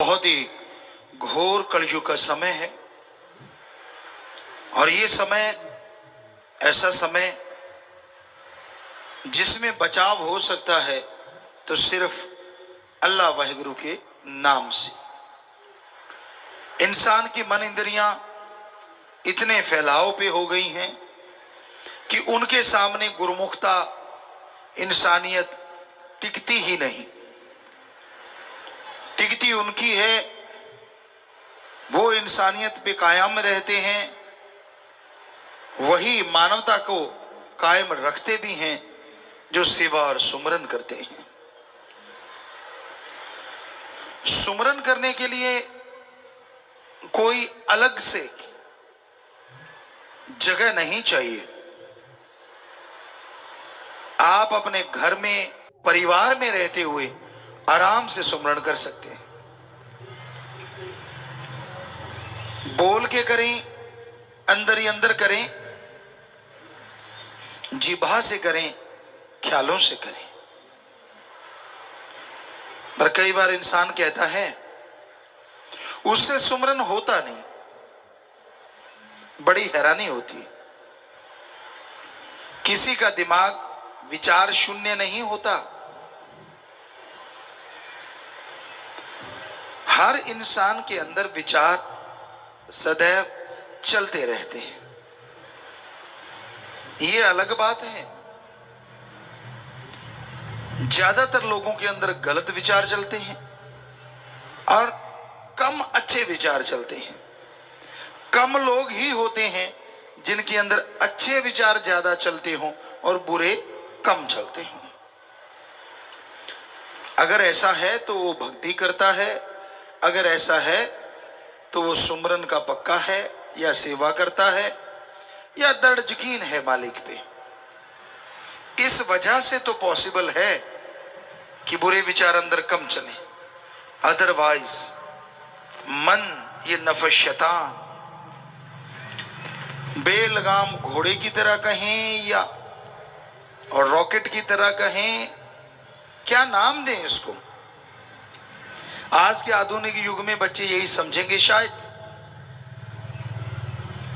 बहुत ही घोर कलयुग का समय है और ये समय ऐसा समय जिसमें बचाव हो सकता है तो सिर्फ अल्लाह वाहिगुरु के नाम से। इंसान की मन इंद्रियां इतने फैलाव पे हो गई हैं कि उनके सामने गुरुमुखता इंसानियत टिकती ही नहीं। टिकती उनकी है, वो इंसानियत पे कायम रहते हैं, वही मानवता को कायम रखते भी हैं जो सेवा और सुमरन करते हैं। सुमरन करने के लिए कोई अलग से जगह नहीं चाहिए। आप अपने घर में परिवार में रहते हुए आराम से सुमरन कर सकते हैं। बोल के करें, अंदर ही अंदर करें, जिह्वा से करें, ख्यालों से करें। पर कई बार इंसान कहता है उससे सुमरन होता नहीं। बड़ी हैरानी होती। किसी का दिमाग विचार शून्य नहीं होता। हर इंसान के अंदर विचार सदैव चलते रहते हैं। ये अलग बात है, ज्यादातर लोगों के अंदर गलत विचार चलते हैं और कम अच्छे विचार चलते हैं। कम लोग ही होते हैं जिनके अंदर अच्छे विचार ज्यादा चलते हों और बुरे कम चलते हों। अगर ऐसा है तो वो भक्ति करता है, अगर ऐसा है तो वो सुमरन का पक्का है या सेवा करता है या दृढ़ यकीन है मालिक पे। इस वजह से तो पॉसिबल है कि बुरे विचार अंदर कम चले। अदरवाइज मन ये नफ़्स शैतान बेलगाम घोड़े की तरह कहें या और रॉकेट की तरह कहें, क्या नाम दें इसको। आज के आधुनिक युग में बच्चे यही समझेंगे शायद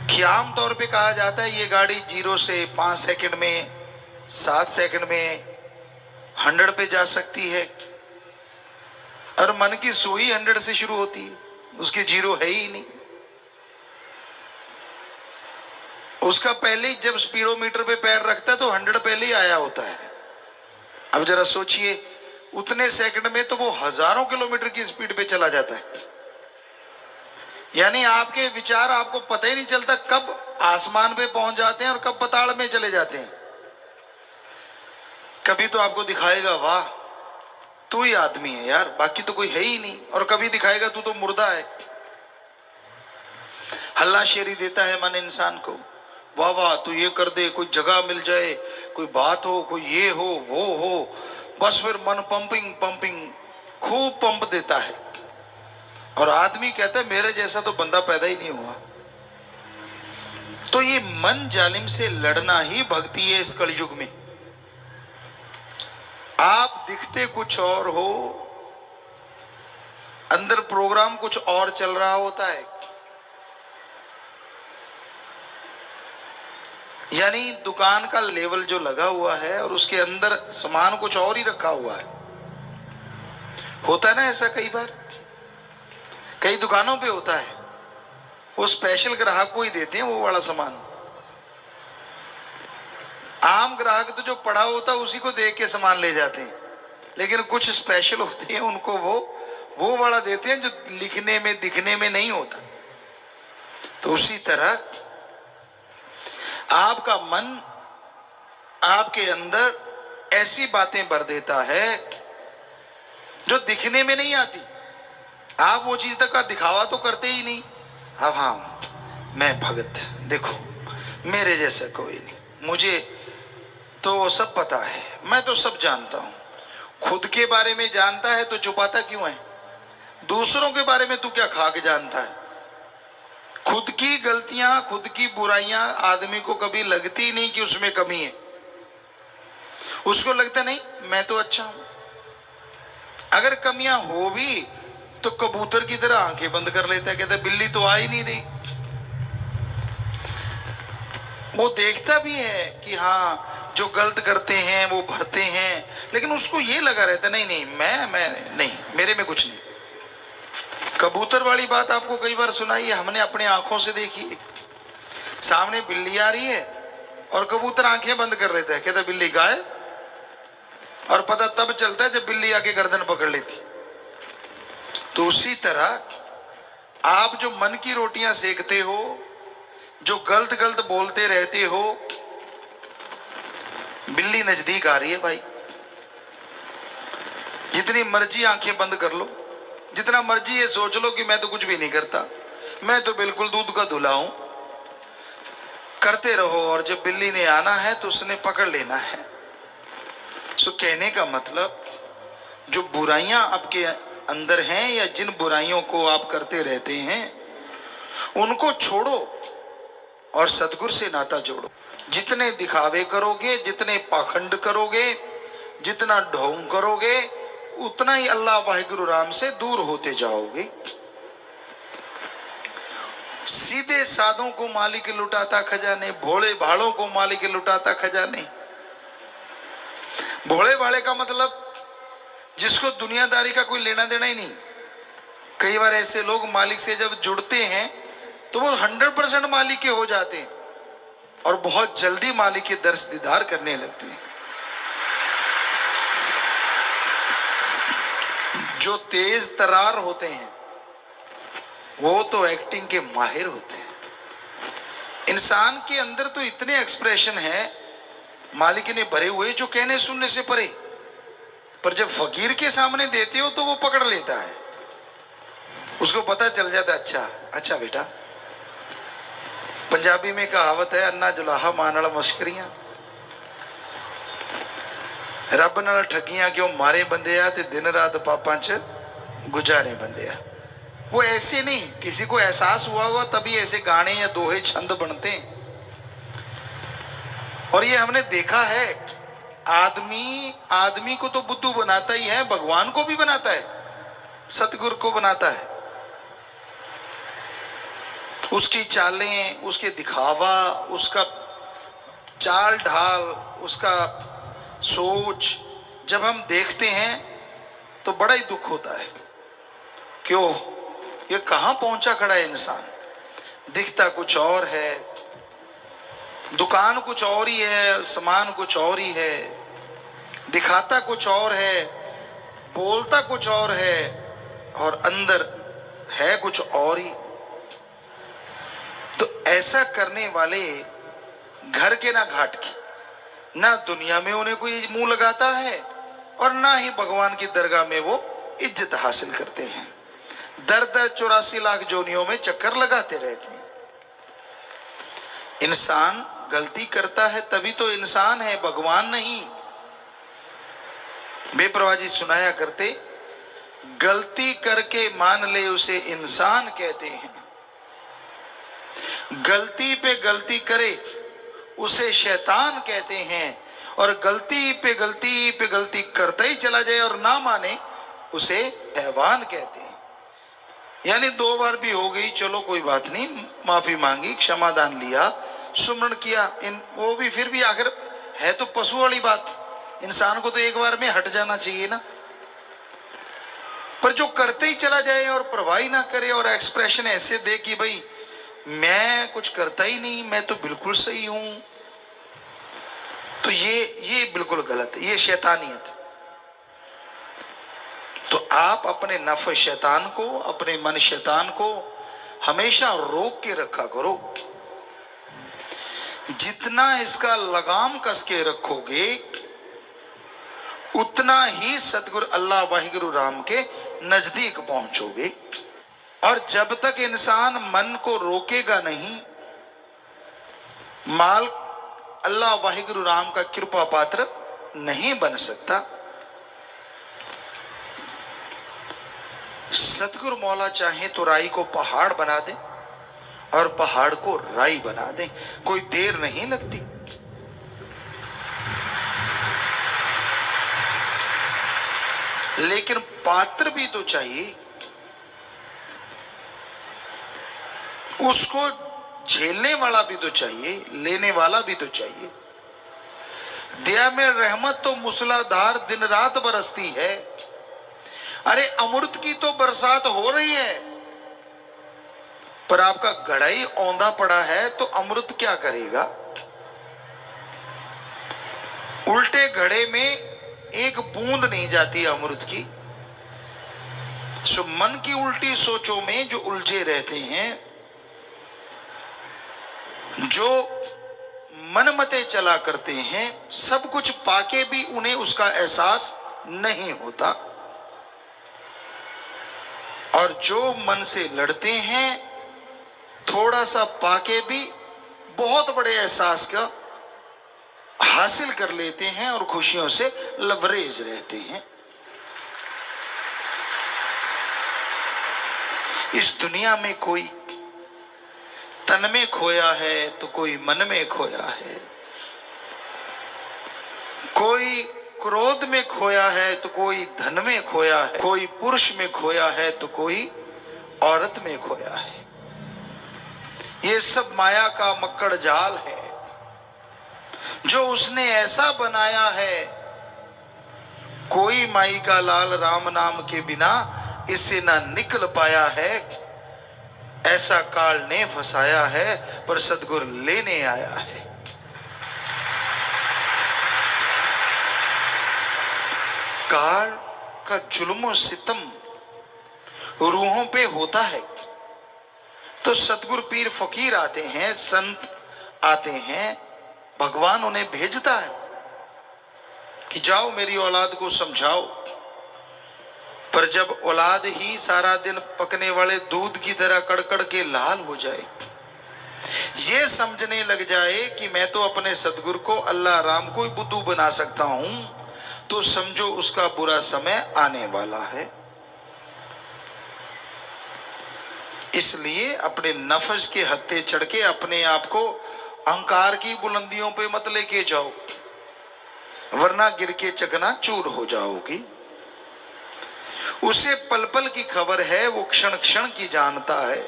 कि आमतौर पे कहा जाता है ये गाड़ी 0 से 5 सेकंड में, 7 सेकंड में 100 पे जा सकती है। और मन की सुई 100 से शुरू होती है, उसकी 0 है ही नहीं। उसका पहले ही जब स्पीडोमीटर पे पैर रखता है तो 100 पहले ही आया होता है। अब जरा सोचिए, उतने सेकंड में तो वो हजारों किलोमीटर की स्पीड पे चला जाता है। यानी आपके विचार आपको पता ही नहीं चलता कब आसमान पे पहुंच जाते हैं और कब पाताल में चले जाते हैं। कभी तो आपको दिखाएगा वाह तू ही आदमी है यार, बाकी तो कोई है ही नहीं, और कभी दिखाएगा तू तो मुर्दा है। हल्लाशेरी देता है मन इंसान को, वाह वाह तू ये कर दे, कोई जगह मिल जाए, कोई बात हो, कोई ये हो वो हो, बस फिर मन पंपिंग पंपिंग खूब पंप देता है। और आदमी कहता है मेरे जैसा तो बंदा पैदा ही नहीं हुआ। तो ये मन जालिम से लड़ना ही भक्ति है इस कलयुग में। आप दिखते कुछ और हो, अंदर प्रोग्राम कुछ और चल रहा होता है। यानी दुकान का लेवल जो लगा हुआ है और उसके अंदर सामान कुछ और ही रखा हुआ है। होता है ना ऐसा, कई बार कई दुकानों पे होता है, वो स्पेशल ग्राहक को ही देते हैं वो वाला सामान। आम ग्राहक तो जो पड़ा होता है उसी को देख के सामान ले जाते हैं, लेकिन कुछ स्पेशल होते हैं उनको वो वाला देते हैं जो लिखने में दिखने में नहीं होता। तो उसी तरह आपका मन आपके अंदर ऐसी बातें भर देता है जो दिखने में नहीं आती। आप वो चीज तक का दिखावा तो करते ही नहीं। अब हाँ मैं भगत, देखो मेरे जैसा कोई नहीं, मुझे तो सब पता है, मैं तो सब जानता हूं। खुद के बारे में जानता है तो छुपाता क्यों है? दूसरों के बारे में तू क्या खा के जानता है? खुद की गलतियां, खुद की बुराइयां आदमी को कभी लगती नहीं कि उसमें कमी है। उसको लगता नहीं मैं तो अच्छा हूं। अगर कमियां हो भी तो कबूतर की तरह आंखें बंद कर लेता है, कहता है बिल्ली तो आ ही नहीं रही। वो देखता भी है कि हाँ जो गलत करते हैं वो भरते हैं, लेकिन उसको ये लगा रहता नहीं नहीं मैं नहीं, मेरे में कुछ नहीं। कबूतर वाली बात आपको कई बार सुनाई है, हमने अपने आंखों से देखी है। सामने बिल्ली आ रही है और कबूतर आंखें बंद कर लेता है, कहता बिल्ली गायब, और पता तब चलता है जब बिल्ली आके गर्दन पकड़ लेती। तो उसी तरह आप जो मन की रोटियां सेकते हो, जो गलत गलत बोलते रहते हो, बिल्ली नजदीक आ रही है भाई। जितनी मर्जी आंखें बंद कर लो, जितना मर्जी ये सोच लो कि मैं तो कुछ भी नहीं करता, मैं तो बिल्कुल दूध का धुला हूं, करते रहो, और जब बिल्ली ने आना है तो उसने पकड़ लेना है। सो कहने का मतलब, जो बुराइयां आपके अंदर हैं या जिन बुराइयों को आप करते रहते हैं, उनको छोड़ो और सतगुरु से नाता जोड़ो। जितने दिखावे करोगे, जितने पाखंड करोगे, जितना ढोंग करोगे, उतना ही अल्लाह वाहिगुरु राम से दूर होते जाओगे। सीधे साधों को मालिक लुटाता खजाने, भोले भालों को मालिक लुटाता खजाने। भोले भाले का मतलब जिसको दुनियादारी का कोई लेना देना ही नहीं। कई बार ऐसे लोग मालिक से जब जुड़ते हैं तो वो 100% मालिक के हो जाते हैं और बहुत जल्दी मालिक के दर्श दीदार करने लगते हैं। जो तेज तरार होते हैं वो तो एक्टिंग के माहिर होते हैं। इंसान के अंदर तो इतने एक्सप्रेशन है मालिक ने भरे हुए जो कहने सुनने से परे, पर जब फकीर के सामने देते हो तो वो पकड़ लेता है, उसको पता चल जाता है अच्छा बेटा। पंजाबी में कहावत है, अन्ना जुलाहा मानल मश्करियां, रब नाल ठगियां क्यों मारे बंदे आ ते दिन रात पापां च गुजारे बंदे आ। वो ऐसे नहीं, किसी को एहसास हुआ होगा तभी ऐसे गाने या दोहे छंद बनते हैं। और ये हमने देखा है, आदमी को तो बुद्धू बनाता ही है, भगवान को भी बनाता है, सतगुरु को बनाता है। उसकी चालें, उसके दिखावा, उसका चाल ढाल, उसका सोच जब हम देखते हैं तो बड़ा ही दुख होता है। क्यों, ये कहां पहुंचा खड़ा है इंसान। दिखता कुछ और है, दुकान कुछ और ही है, सामान कुछ और ही है, दिखाता कुछ और है, बोलता कुछ और है, और अंदर है कुछ और ही। तो ऐसा करने वाले घर के ना घाट के, ना दुनिया में उन्हें कोई मुंह लगाता है और ना ही भगवान की दरगाह में वो इज्जत हासिल करते हैं। दर दर 84 लाख जोनियों में चक्कर लगाते रहते हैं। इंसान गलती करता है तभी तो इंसान है, भगवान नहीं। बेप्रवाह जी सुनाया करते, गलती करके मान ले उसे इंसान कहते हैं, गलती पे गलती करे उसे शैतान कहते हैं, और गलती पे गलती करता ही चला जाए और ना माने उसे हैवान कहते हैं। यानी 2 बार भी हो गई, चलो कोई बात नहीं, माफी मांगी, क्षमादान लिया, सुमरण किया, वो भी फिर भी आखिर है तो पशु वाली बात। इंसान को तो एक बार में हट जाना चाहिए ना। पर जो करते ही चला जाए और परवाह ना करे और एक्सप्रेशन ऐसे दे कि भाई मैं कुछ करता ही नहीं, मैं तो बिल्कुल सही हूं, तो ये बिल्कुल गलत है, ये शैतानियत है। तो आप अपने नफ शैतान को, अपने मन शैतान को हमेशा रोक के रखा करो। जितना इसका लगाम कस के रखोगे उतना ही सतगुरु अल्लाह वाहिगुरु राम के नजदीक पहुंचोगे। और जब तक इंसान मन को रोकेगा नहीं, माल अल्लाह वाहिगुरु राम का कृपा पात्र नहीं बन सकता। सतगुरु मौला चाहे तो राई को पहाड़ बना दे और पहाड़ को राई बना दे, कोई देर नहीं लगती। लेकिन पात्र भी तो चाहिए। उसको झेलने वाला भी तो चाहिए, लेने वाला भी तो चाहिए। दया में रहमत तो मूसलाधार दिन रात बरसती है। अरे अमृत की तो बरसात हो रही है, पर आपका घड़ा ही औंधा पड़ा है तो अमृत क्या करेगा? उल्टे घड़े में एक बूंद नहीं जाती अमृत की। सो मन की उल्टी सोचों में जो उलझे रहते हैं, जो मनमते चला करते हैं, सब कुछ पाके भी उन्हें उसका एहसास नहीं होता। और जो मन से लड़ते हैं, थोड़ा सा पाके भी बहुत बड़े एहसास का हासिल कर लेते हैं और खुशियों से लबरेज रहते हैं। इस दुनिया में कोई तन में खोया है तो कोई मन में खोया है, कोई क्रोध में खोया है तो कोई धन में खोया है, कोई पुरुष में खोया है तो कोई औरत में खोया है। ये सब माया का मक्कड़ जाल है जो उसने ऐसा बनाया है, कोई माई का लाल राम नाम के बिना इससे ना निकल पाया है। ऐसा काल ने फंसाया है, पर सदगुरु लेने आया है। काल का जुल्म सितम रूहों पे होता है तो सतगुरु पीर फकीर आते हैं, संत आते हैं, भगवान उन्हें भेजता है कि जाओ मेरी औलाद को समझाओ। पर जब औलाद ही सारा दिन पकने वाले दूध की तरह कड़कड़ के लाल हो जाए, ये समझने लग जाए कि मैं तो अपने सदगुरु को अल्लाह राम को ही बुद्धू बना सकता हूं, तो समझो उसका बुरा समय आने वाला है। इसलिए अपने नफ्स के हत्थे चढ़ के अपने आप को अहंकार की बुलंदियों पे मत लेके जाओ, वरना गिर के चकनाचूर हो जाओगी। उसे पल पल की खबर है, वो क्षण क्षण की जानता है।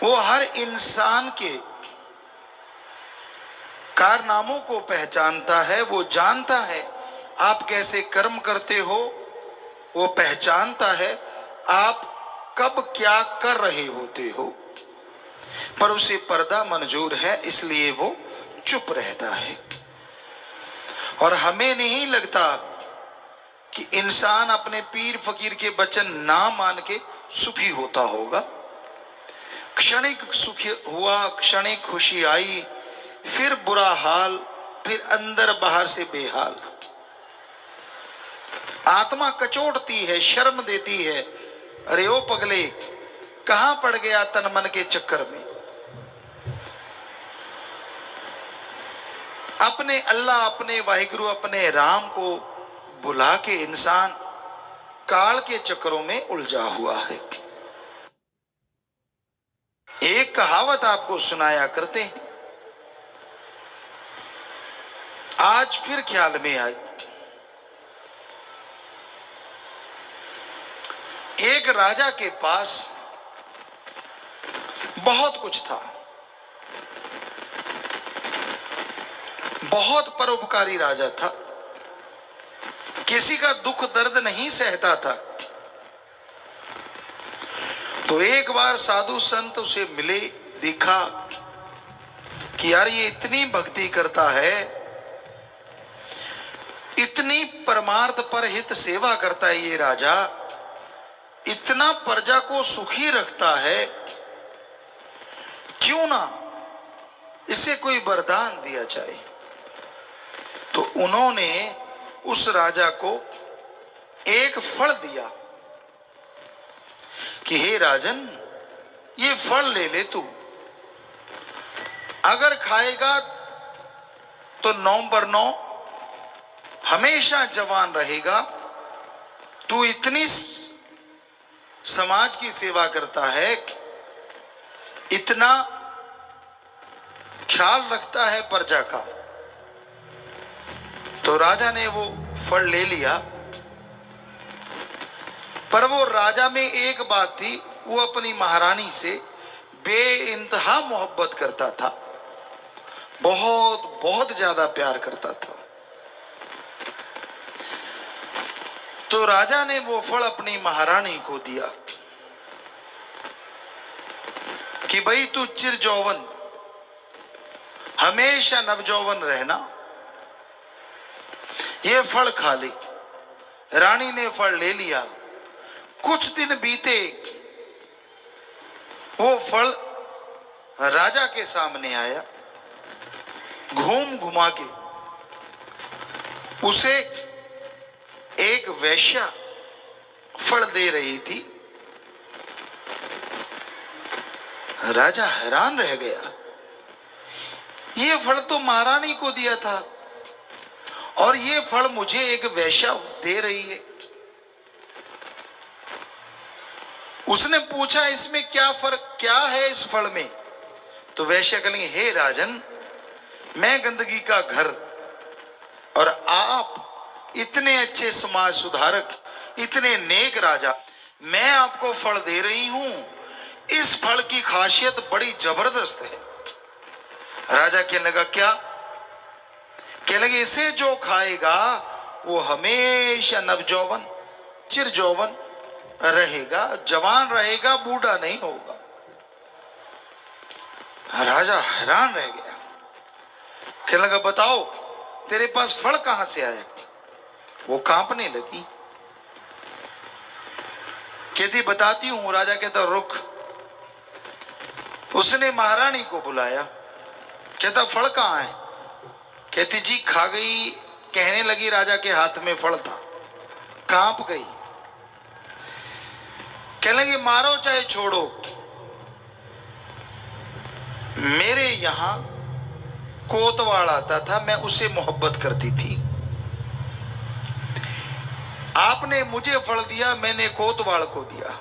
वो हर इंसान के कारनामों को पहचानता है। वो जानता है आप कैसे कर्म करते हो, वो पहचानता है आप कब क्या कर रहे होते हो, पर उसे पर्दा मंजूर है, इसलिए वो चुप रहता है। और हमें नहीं लगता कि इंसान अपने पीर फकीर के वचन ना मान के सुखी होता होगा। क्षणिक सुखी हुआ, क्षणिक खुशी आई, फिर बुरा हाल, फिर अंदर बाहर से बेहाल। आत्मा कचोटती है, शर्म देती है, अरे ओ पगले कहां पड़ गया तन मन के चक्कर में। अपने अल्लाह, अपने वाहिगुरु, अपने राम को भुला के इंसान काल के चक्करों में उलझा हुआ है। एक कहावत आपको सुनाया करते हैं, आज फिर ख्याल में आई। एक राजा के पास बहुत कुछ था, बहुत परोपकारी राजा था, किसी का दुख दर्द नहीं सहता था। तो एक बार साधु संत उसे मिले, देखा कि यार ये इतनी भक्ति करता है, इतनी परमार्थ पर हित सेवा करता है ये राजा, इतना प्रजा को सुखी रखता है, क्यों ना इसे कोई वरदान दिया जाए। तो उन्होंने उस राजा को एक फल दिया कि हे राजन, ये फल ले ले तू, अगर खाएगा तो 9/9 हमेशा जवान रहेगा। तू इतनी समाज की सेवा करता है, इतना ख्याल रखता है प्रजा का। तो राजा ने वो फल ले लिया, पर वो राजा में एक बात थी, वो अपनी महारानी से बेइंतहा मोहब्बत करता था, बहुत बहुत ज्यादा प्यार करता था। तो राजा ने वो फल अपनी महारानी को दिया कि भाई तू चिर जौवन, हमेशा नवजौवन रहना, ये फल खा ले। रानी ने फल ले लिया। कुछ दिन बीते, वो फल राजा के सामने आया। घूम घुमा के उसे एक वेश्या फल दे रही थी। राजा हैरान रह गया, ये फल तो महारानी को दिया था और ये फल मुझे एक वेश्या दे रही है। उसने पूछा इसमें क्या फर्क, क्या है इस फल में? तो वेश्या कहेंगे, हे राजन, मैं गंदगी का घर और आप इतने अच्छे समाज सुधारक, इतने नेक राजा, मैं आपको फल दे रही हूं, इस फल की खासियत बड़ी जबरदस्त है। राजा कहने लगा, क्या? कहने लगे, इसे जो खाएगा वो हमेशा नवजौवन, चिर जौवन रहेगा, जवान रहेगा, बूढ़ा नहीं होगा। राजा हैरान रह गया। कहने लगा, बताओ तेरे पास फल कहां से आया? वो कांपने लगी, कहती बताती हूं। राजा कहता रुक। उसने महारानी को बुलाया, कहता फल कहां है? कहती जी खा गई। कहने लगी, राजा के हाथ में फल था, कांप गई। कहने लगी, मारो चाहे छोड़ो, मेरे यहां कोतवाल आता था, मैं उसे मोहब्बत करती थी। आपने मुझे फल दिया, मैंने कोतवाल को दिया।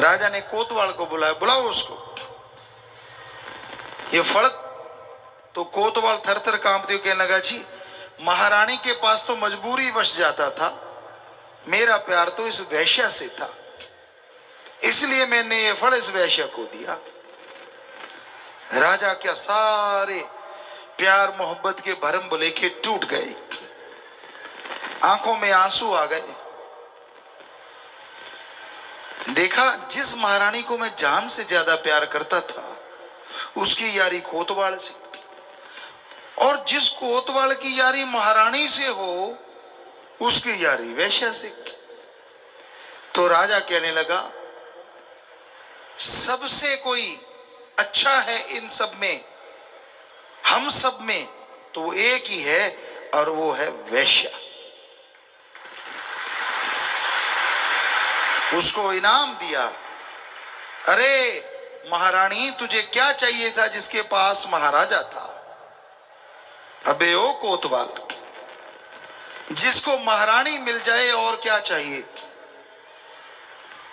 राजा ने कोतवाल को बुलाया, बुलाओ उसको। ये फल तो कोतवाल थर थर कांपते हुए कहने लगा, जी महारानी के पास तो मजबूरी वश जाता था, मेरा प्यार तो इस वैश्या से था, इसलिए मैंने ये फल इस वैश्या को दिया। राजा क्या सारे प्यार मोहब्बत के भरम बुलेखे टूट गए, आंखों में आंसू आ गए। देखा, जिस महारानी को मैं जान से ज्यादा प्यार करता था, उसकी यारी कोतवाल से, और जिस कोतवाल की यारी महारानी से हो, उसकी यारी वैश्या से। तो राजा कहने लगा, सबसे कोई अच्छा है इन सब में, हम सब में तो एक ही है, और वो है वैश्या। उसको इनाम दिया। अरे महारानी, तुझे क्या चाहिए था जिसके पास महाराजा था? अबे ओ कोतवाल, जिसको महारानी मिल जाए और क्या चाहिए?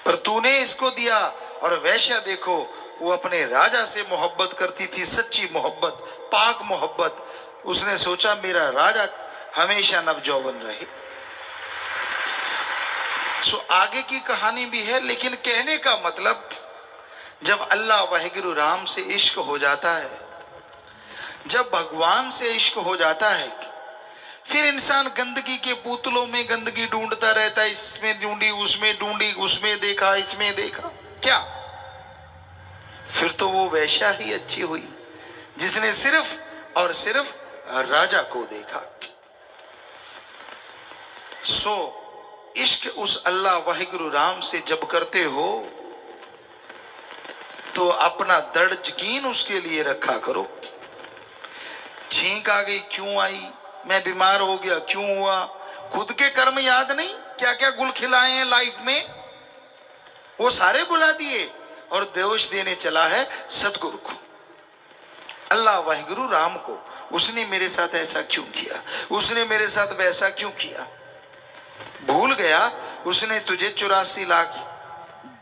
पर तूने इसको दिया। और वैश्या देखो, वो अपने राजा से मोहब्बत करती थी, सच्ची मोहब्बत, पाक मोहब्बत। उसने सोचा मेरा राजा हमेशा नवजौवन रहे। सो आगे की कहानी भी है, लेकिन कहने का मतलब, जब अल्लाह वाहिगुरु राम से इश्क हो जाता है, जब भगवान से इश्क हो जाता है, फिर इंसान गंदगी के पुतलों में गंदगी ढूंढता रहता है। इसमें ढूंढी, उसमें ढूंढी, उसमें देखा, इसमें देखा, क्या? फिर तो वो वैश्या ही अच्छी हुई जिसने सिर्फ और सिर्फ राजा को देखा। सो इश्क उस अल्लाह वाहिगुरु राम से जब करते हो, तो अपना दर्द यकीन उसके लिए रखा करो। छींक आ गई, क्यों आई? मैं बीमार हो गया, क्यों हुआ? खुद के कर्म याद नहीं, क्या क्या गुल खिलाए हैं लाइफ में, वो सारे बुला दिए, और दोष देने चला है सदगुरु को, अल्लाह वाहिगुरु राम को। उसने मेरे साथ ऐसा क्यों किया, उसने मेरे साथ वैसा क्यों किया? भूल गया उसने तुझे 84 लाख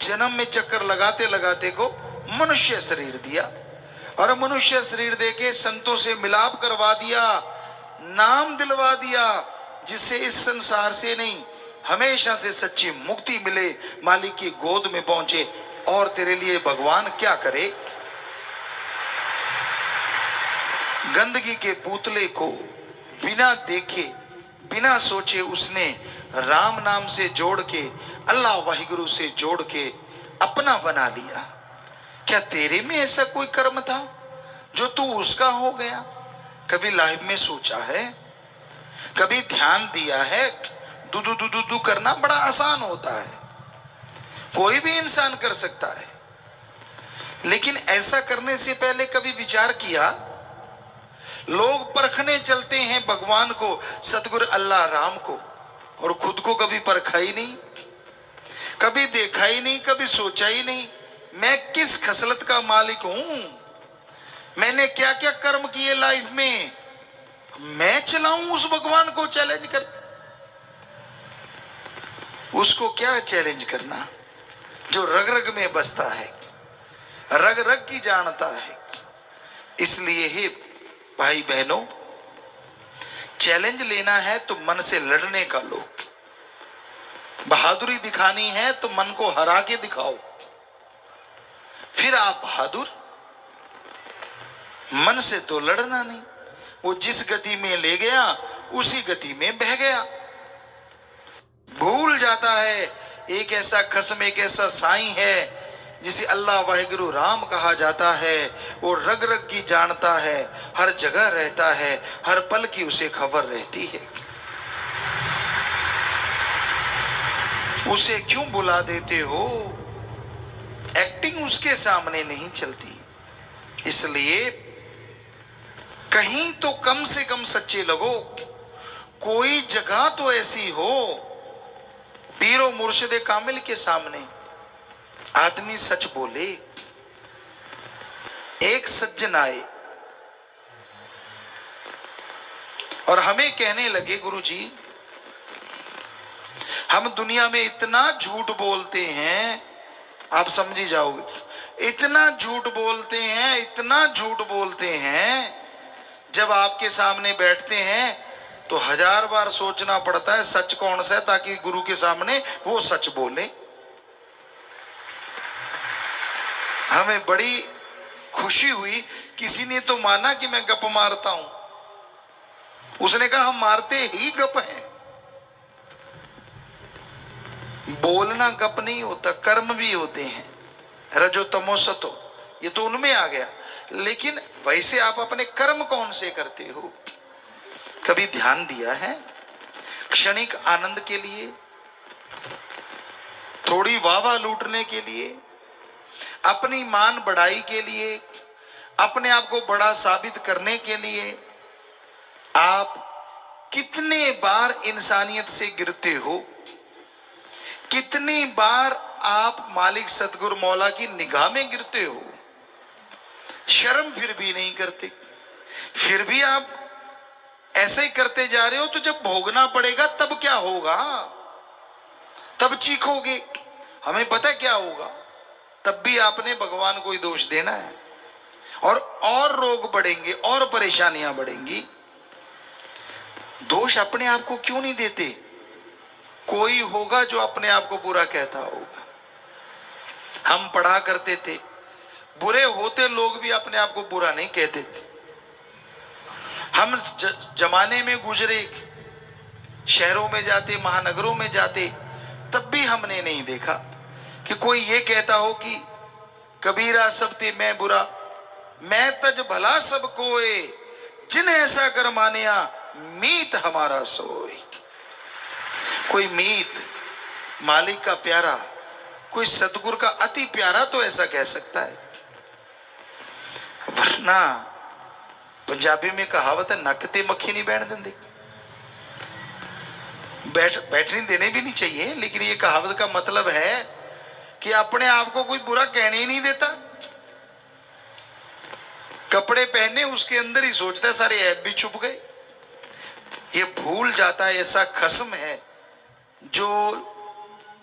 जन्म में चक्कर लगाते लगाते को मनुष्य शरीर दिया, और मनुष्य शरीर देके संतों से मिलाप करवा दिया, नाम दिलवा दिया, जिससे इस संसार से नहीं हमेशा से सच्ची मुक्ति मिले, मालिक की गोद में पहुंचे। और तेरे लिए भगवान क्या करे। गंदगी के पुतले को बिना देखे बिना सोचे उसने राम नाम से जोड़ के, अल्लाह वाहिगुरु से जोड़ के अपना बना लिया। क्या तेरे में ऐसा कोई कर्म था जो तू उसका हो गया? कभी लाइफ में सोचा है? कभी ध्यान दिया है? दुदू दुदू दू करना बड़ा आसान होता है, कोई भी इंसान कर सकता है, लेकिन ऐसा करने से पहले कभी विचार किया? लोग परखने चलते हैं भगवान को, सतगुरु अल्लाह राम को, और खुद को कभी परखा ही नहीं, कभी देखा ही नहीं, कभी सोचा ही नहीं मैं किस खसलत का मालिक हूं, मैंने क्या क्या कर्म किए लाइफ में, मैं चलाऊं उस भगवान को चैलेंज कर। उसको क्या चैलेंज करना जो रग रग में बसता है, रग रग की जानता है। इसलिए ही भाई बहनों, चैलेंज लेना है तो मन से लड़ने का लो, बहादुरी दिखानी है तो मन को हरा के दिखाओ, फिर आप बहादुर। मन से तो लड़ना नहीं, वो जिस गति में ले गया उसी गति में बह गया। भूल जाता है एक ऐसा खसम, एक ऐसा साईं है जिसे अल्लाह वाहिगुरु राम कहा जाता है। वो रग रग की जानता है, हर जगह रहता है, हर पल की उसे खबर रहती है। उसे क्यों बुला देते हो? एक्टिंग उसके सामने नहीं चलती। इसलिए कहीं तो कम से कम सच्चे लगो, कोई जगह तो ऐसी हो पीरो मुर्शिदे कामिल के सामने आदमी सच बोले। एक सज्जन आए और हमें कहने लगे, गुरुजी हम दुनिया में इतना झूठ बोलते हैं, आप समझी जाओगे, इतना झूठ बोलते हैं, इतना झूठ बोलते हैं, जब आपके सामने बैठते हैं तो 1000 बार सोचना पड़ता है सच कौन सा है, ताकि गुरु के सामने वो सच बोले। हमें बड़ी खुशी हुई, किसी ने तो माना कि मैं गप मारता हूं, उसने कहा हम मारते ही गप हैं। बोलना गप नहीं होता, कर्म भी होते हैं, रजो तमो सतो, ये तो उनमें आ गया। लेकिन वैसे आप अपने कर्म कौन से करते हो? कभी ध्यान दिया है? क्षणिक आनंद के लिए, थोड़ी वाह लूटने के लिए, अपनी मान बढ़ाई के लिए, अपने आप को बड़ा साबित करने के लिए आप कितने बार इंसानियत से गिरते हो? कितनी बार आप मालिक सतगुरु मौला की निगाह में गिरते हो? शर्म फिर भी नहीं करते, फिर भी आप ऐसे ही करते जा रहे हो। तो जब भोगना पड़ेगा तब क्या होगा? तब चीखोगे, हमें पता क्या होगा, तब भी आपने भगवान को ही दोष देना है, और रोग बढ़ेंगे और परेशानियां बढ़ेंगी। दोष अपने आप को क्यों नहीं देते? कोई होगा जो अपने आप को बुरा कहता होगा। हम पढ़ा करते थे, बुरे होते लोग भी अपने आप को बुरा नहीं कहते थे। हम जमाने में गुजरे, शहरों में जाते, महानगरों में जाते, तब भी हमने नहीं देखा कि कोई ये कहता हो कि कबीरा सब ते मैं बुरा, मैं तज भला सब कोए, जिन ऐसा कर मानिया मीत हमारा सोई। कोई मीत मालिक का प्यारा, कोई सतगुरु का अति प्यारा तो ऐसा कह सकता है, वरना पंजाबी में कहावत है, नक ते मक्खी नहीं बैठ देंगे। बैठने देने भी नहीं चाहिए, लेकिन ये कहावत का मतलब है कि अपने आप को कोई बुरा कहने ही नहीं देता। कपड़े पहने उसके अंदर ही सोचता है सारे ऐब भी छुप गए। ये भूल जाता है ऐसा खस्म है जो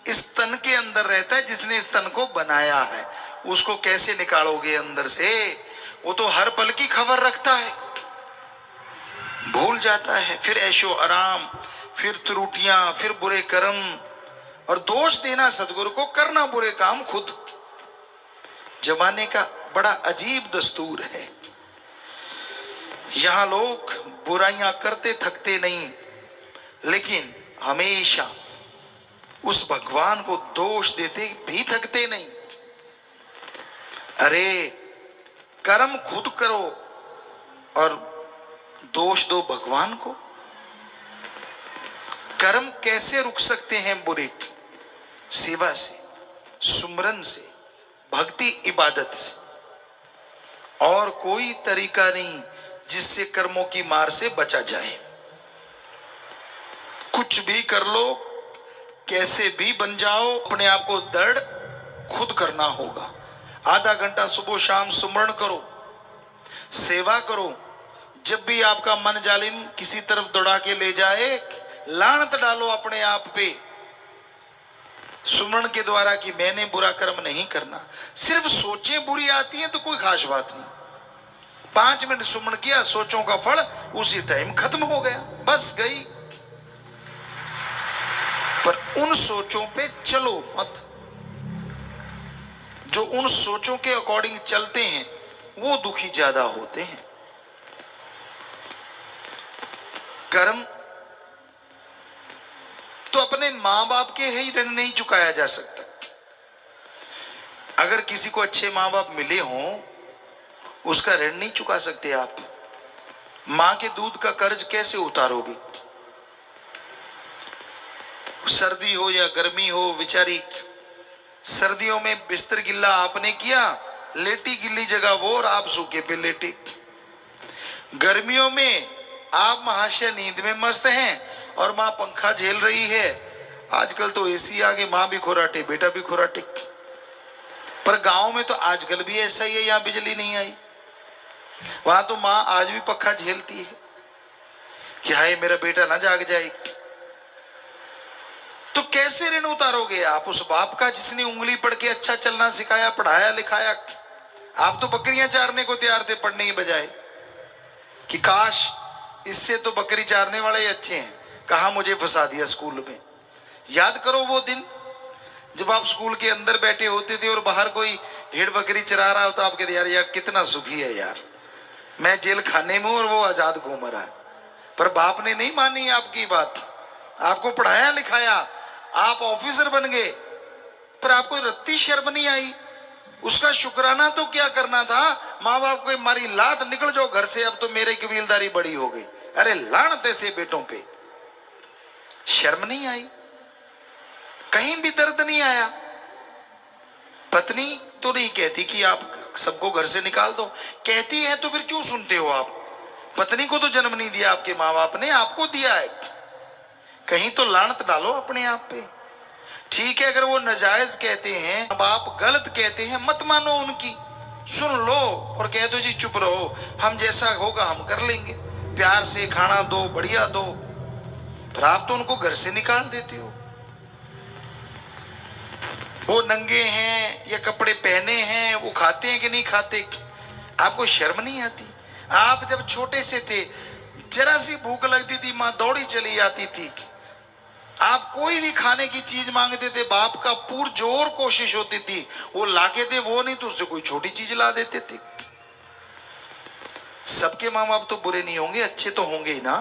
इस तन के अंदर रहता है, जिसने इस तन को बनाया है। उसको कैसे निकालोगे अंदर से? वो तो हर पल की खबर रखता है। भूल जाता है, फिर ऐशो आराम, फिर त्रुटियां, फिर बुरे कर्म, और दोष देना सदगुरु को, करना बुरे काम खुद। जमाने का बड़ा अजीब दस्तूर है। यहां लोग बुराइयां करते थकते नहीं, लेकिन हमेशा उस भगवान को दोष देते भी थकते नहीं। अरे कर्म खुद करो और दोष दो भगवान को। कर्म कैसे रुक सकते हैं बुरे? सेवा से, सुमरन से, भक्ति इबादत से, और कोई तरीका नहीं जिससे कर्मों की मार से बचा जाए। कुछ भी कर लो, कैसे भी बन जाओ, अपने आप को दृढ़ खुद करना होगा। आधा घंटा सुबह शाम सुमरण करो, सेवा करो। जब भी आपका मन जालिम किसी तरफ दौड़ा के ले जाए, लानत डालो अपने आप पे सुमरण के द्वारा कि मैंने बुरा कर्म नहीं करना। सिर्फ सोचें बुरी आती हैं तो कोई खास बात नहीं, 5 मिनट सुमरण किया, सोचों का फल उसी टाइम खत्म हो गया, बस गई। पर उन सोचों पे चलो मत। जो उन सोचों के अकॉर्डिंग चलते हैं वो दुखी ज्यादा होते हैं। कर्म तो अपने मां बाप के ही ऋण नहीं चुकाया जा सकता। अगर किसी को अच्छे मां बाप मिले हों, उसका ऋण नहीं चुका सकते आप। मां के दूध का कर्ज कैसे उतारोगे? सर्दी हो या गर्मी हो, बेचारी सर्दियों में बिस्तर गिल्ला आपने किया, लेटी गिल्ली जगह वो और आप सूखे पे लेटे। गर्मियों में आप महाशय नींद में मस्त हैं और मां पंखा झेल रही है। आजकल तो एसी आ गए, मां भी खुराटे, बेटा भी खुराटे। पर गांव में तो आजकल भी ऐसा ही है, यहां बिजली नहीं आई, वहां तो मां आज भी पंखा झेलती है कि हाय मेरा बेटा ना जाग जाए। तो कैसे ऋण उतारोगे आप उस बाप का जिसने उंगली पढ़ के अच्छा चलना सिखाया, पढ़ाया लिखाया? आप तो बकरियां चारने को तैयार थे पढ़ने की बजाय, कि काश इससे तो बकरी चारने वाले ही अच्छे हैं, कहां मुझे फंसा दिया स्कूल में। याद करो वो दिन जब आप स्कूल के अंदर बैठे होते थे और बाहर कोई भेड़ बकरी चरा रहा होता, आप कहते यार यार कितना सुखी है यार, मैं जेल खाने में और वो आजाद घूम रहा है। पर बाप ने नहीं मानी आपकी बात, आपको पढ़ाया लिखाया, आप ऑफिसर बन गए, पर आपको रत्ती शर्म नहीं आई। उसका शुक्राना तो क्या करना था, माँ बाप को मारी लात, निकल जाओ घर से, अब तो मेरे कबीलदारी बड़ी हो गई। अरे लानत ऐसे बेटों पे, शर्म नहीं आई, कहीं भी दर्द नहीं आया। पत्नी तो नहीं कहती कि आप सबको घर से निकाल दो, कहती है तो फिर क्यों सुनते हो आप? पत्नी को तो जन्म नहीं दिया आपके माँ बाप ने, आपको दिया है। कहीं तो लानत डालो अपने आप पे। ठीक है, अगर वो नाजायज कहते हैं, बाप गलत कहते हैं, मत मानो उनकी, सुन लो और कह दो जी चुप रहो, हम जैसा होगा हम कर लेंगे, प्यार से खाना दो, बढ़िया दो। पर आप तो उनको घर से निकाल देते हो। वो नंगे हैं या कपड़े पहने हैं, वो खाते हैं कि नहीं खाते, आपको शर्म नहीं आती? आप जब छोटे से थे, जरा सी भूख लगती थी, मां दौड़ी चली जाती थी, आप कोई भी खाने की चीज मांगते थे, बाप का पुरजोर कोशिश होती थी वो लाके दे, वो नहीं तो उससे कोई छोटी चीज ला देते थे। सबके माँ बाप तो बुरे नहीं होंगे, अच्छे तो होंगे ही ना।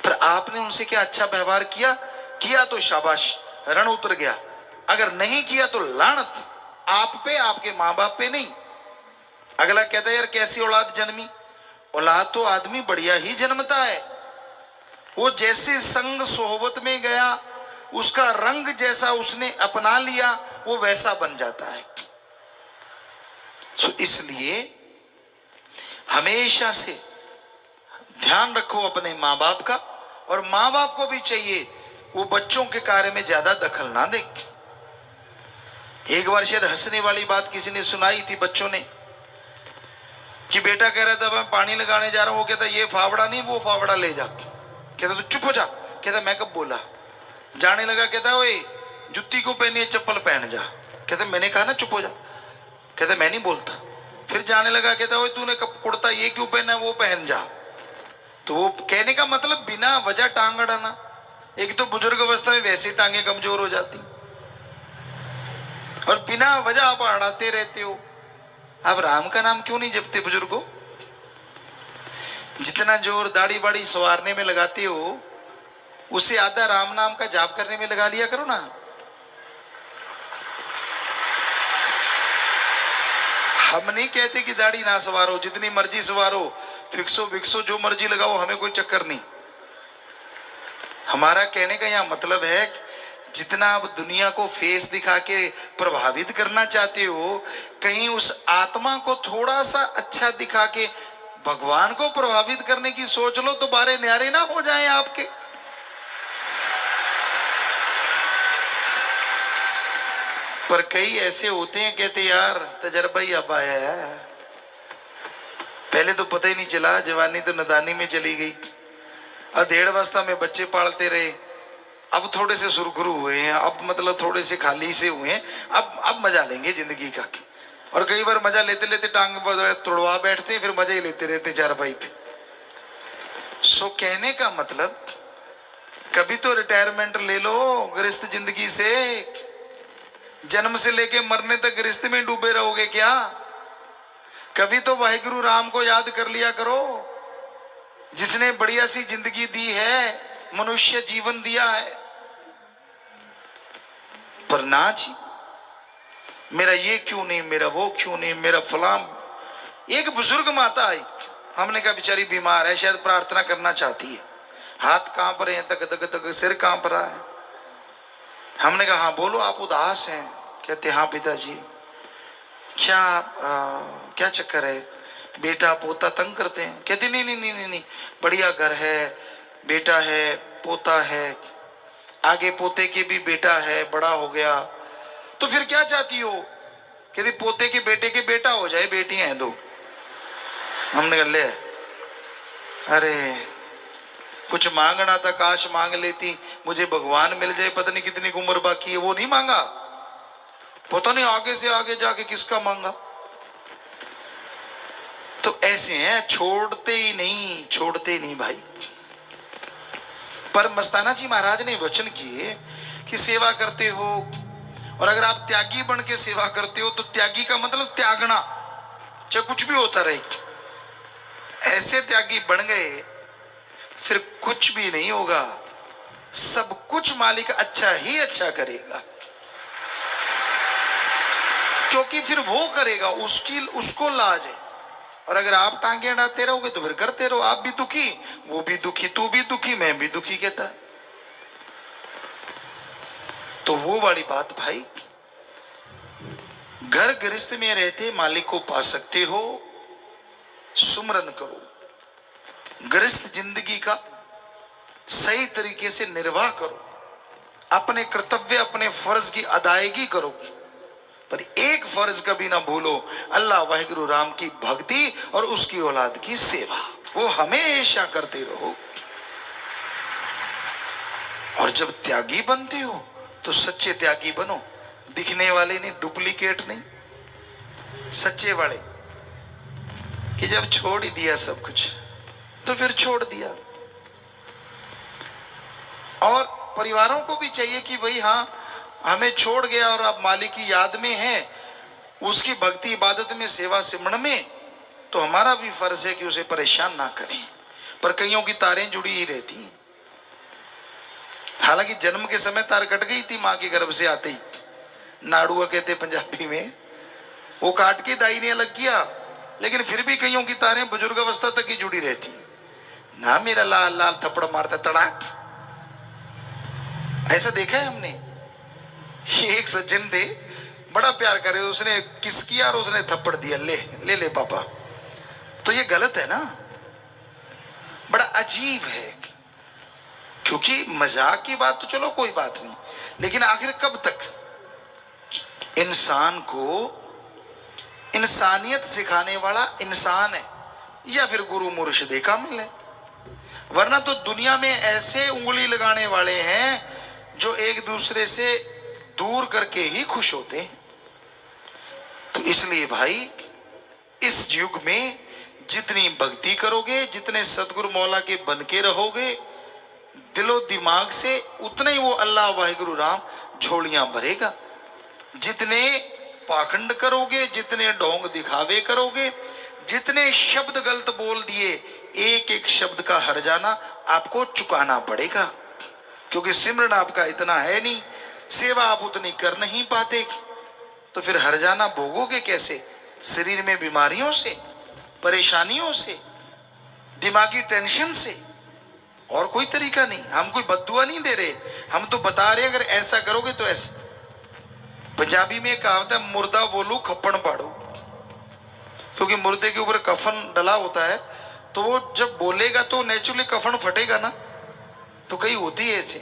पर आपने उनसे क्या अच्छा व्यवहार किया? किया तो शाबाश, रण उतर गया, अगर नहीं किया तो लानत आप पे, आपके माँ बाप पे नहीं। अगला कहता है यार कैसी औलाद जन्मी? औलाद तो आदमी बढ़िया ही जन्मता है, वो जैसे संग सोहबत में गया, उसका रंग जैसा उसने अपना लिया, वो वैसा बन जाता है। तो इसलिए हमेशा से ध्यान रखो अपने माँ बाप का, और माँ बाप को भी चाहिए वो बच्चों के कार्य में ज्यादा दखल ना दे। एक बार शायद हंसने वाली बात किसी ने सुनाई थी बच्चों ने, कि बेटा कह रहा था मैं पानी लगाने जा रहा हूं, वो कहता ये फावड़ा नहीं वो फावड़ा ले जा। कहता तो चुप हो जा। कहता मैं कब बोला? जाने लगा, कहता ओए जुत्ती को पहनिए चप्पल पहन जा। कहता मैंने कहा ना चुप हो जा। कहता मैं नहीं बोलता। फिर जाने लगा, कहता ओए तूने कब कुर्ता ये क्यों पहना, वो पहन जा। तो वो कहने का मतलब बिना वजह टांग अड़ाना। एक तो बुजुर्ग अवस्था में वैसे टांगे कमजोर हो जाती, और बिना वजह आप अड़ाते रहते हो। आप राम का नाम क्यों नहीं जपते बुजुर्गों? जितना जोर दाढ़ी बाड़ी संवारने में लगाते हो, उससे आधा राम नाम का जाप करने में लगा लिया करो ना। हम नहीं कहते कि दाढ़ी ना सवारो, जितनी मर्जी सवारो, फिक्सो विक्सो जो मर्जी लगाओ, हमें कोई चक्कर नहीं। हमारा कहने का यह मतलब है, जितना आप दुनिया को फेस दिखा के प्रभावित करना चाहते हो, कहीं उस आत्मा को थोड़ा सा अच्छा दिखा के भगवान को प्रभावित करने की सोच लो तो बारे न्यारे ना हो जाएं आपके। पर कई ऐसे होते हैं, कहते यार तजर्बा ही अब आया है, पहले तो पता ही नहीं चला, जवानी तो नदानी में चली गई। अब 1.5 अवस्था में बच्चे पालते रहे, अब थोड़े से सुरखुरु हुए हैं, अब मतलब थोड़े से खाली से हुए हैं, अब मजा लेंगे जिंदगी का। और कई बार मजा लेते लेते टांग तोड़वा बैठते हैं, फिर मजा ही लेते रहते चारपाई पे। सो कहने का मतलब, कभी तो रिटायरमेंट ले लो गृहस्थ जिंदगी से। जन्म से लेके मरने तक गृहस्थ में डूबे रहोगे क्या? कभी तो वाहिगुरु राम को याद कर लिया करो, जिसने बढ़िया सी जिंदगी दी है, मनुष्य जीवन दिया है। पर ना जी, मेरा ये क्यों नहीं, मेरा वो क्यों नहीं, मेरा फलां। एक बुजुर्ग माता आई, हमने कहा बेचारी बीमार है, शायद प्रार्थना करना चाहती है, हाथ कांप रहे हैं, तक तक तक सिर कांप रहा है। हमने कहा हाँ बोलो, आप उदास हैं? कहते हाँ पिताजी। क्या चक्कर है? बेटा पोता तंग करते हैं? कहते नहीं नहीं नहीं नहीं नहीं, बढ़िया घर है, बेटा है, पोता है, आगे पोते के भी बेटा है, बड़ा हो गया। तो फिर क्या चाहती हो? कहती पोते के बेटे के बेटा हो जाए, बेटियां हैं 2। हमने कहा ले, अरे कुछ मांगना था, काश मांग लेती, मुझे भगवान मिल जाए, पता नहीं कितनी उम्र बाकी है। वो नहीं मांगा, पता नहीं आगे से आगे जाके किसका मांगा। तो ऐसे हैं, छोड़ते ही नहीं भाई। पर मस्ताना जी महाराज ने वचन किए कि सेवा करते हो, और अगर आप त्यागी बन के सेवा करते हो तो त्यागी का मतलब त्यागना, चाहे कुछ भी होता रहे। ऐसे त्यागी बन गए फिर कुछ भी नहीं होगा, सब कुछ मालिक अच्छा ही अच्छा करेगा, क्योंकि फिर वो करेगा, उसको लाज है। और अगर आप टांगे अड़ाते रहोगे तो फिर करते रहो, आप भी दुखी, वो भी दुखी, तू भी दुखी, मैं भी दुखी, कहता। तो वो वाली बात भाई, घर गृहस्थ में रहते मालिक को पा सकते हो, सुमरन करो, गृहस्थ जिंदगी का सही तरीके से निर्वाह करो, अपने कर्तव्य अपने फर्ज की अदायगी करो, पर एक फर्ज कभी ना भूलो, अल्लाह वाहिगुरु राम की भक्ति और उसकी औलाद की सेवा, वो हमेशा करते रहो। और जब त्यागी बनते हो तो सच्चे त्यागी बनो, दिखने वाले नहीं, डुप्लीकेट नहीं, सच्चे वाले। कि जब छोड़ ही दिया सब कुछ तो फिर छोड़ दिया। और परिवारों को भी चाहिए कि भाई हाँ, हमें छोड़ गया और आप मालिक की याद में हैं, उसकी भक्ति इबादत में सेवा सिमरन में, तो हमारा भी फर्ज है कि उसे परेशान ना करें। पर कईयों की तारें जुड़ी ही रहती हैं। हालांकि जन्म के समय तार कट गई थी मां के गर्भ से आते ही, नाड़ुआ कहते पंजाबी में, वो काट के दाई ने अलग किया, लेकिन फिर भी कईयों की तारें बुजुर्ग अवस्था तक ही जुड़ी रहती ना। मेरा लाल लाल थप्पड़ मारता तड़ाक, ऐसा देखा है हमने। एक सज्जन थे, बड़ा प्यार करे, उसने किस किया और उसने थप्पड़ दिया, ले ले ले पापा। तो ये गलत है ना, बड़ा अजीब है। क्योंकि मजाक की बात तो चलो कोई बात नहीं, लेकिन आखिर कब तक इंसान को इंसानियत सिखाने वाला इंसान है, या फिर गुरु मुर्शिदे कामिल है। वरना तो दुनिया में ऐसे उंगली लगाने वाले हैं जो एक दूसरे से दूर करके ही खुश होते हैं। तो इसलिए भाई, इस युग में जितनी भक्ति करोगे, जितने सतगुरु मौला के बन के रहोगे दिलो दिमाग से, उतना ही वो अल्लाह वाहिगुरु राम झोलियां भरेगा। जितने पाखंड करोगे, जितने ढोंग दिखावे करोगे, जितने शब्द गलत बोल दिए, एक एक शब्द का हर्जाना आपको चुकाना पड़ेगा। क्योंकि सिमरन आपका इतना है नहीं, सेवा आप उतनी कर नहीं पाते, तो फिर हर्जाना भोगोगे कैसे? शरीर में बीमारियों से, परेशानियों से, दिमागी टेंशन से, और कोई तरीका नहीं। हम कोई बद्दुआ नहीं दे रहे, हम तो बता रहे अगर ऐसा करोगे तो ऐसा। पंजाबी में कहावत है, मुर्दा बोलू खप्पड़ पाड़ो। क्योंकि मुर्दे के ऊपर कफन डला होता है, तो वो जब बोलेगा तो नेचुरली कफन फटेगा ना। तो कहीं होती है ऐसे।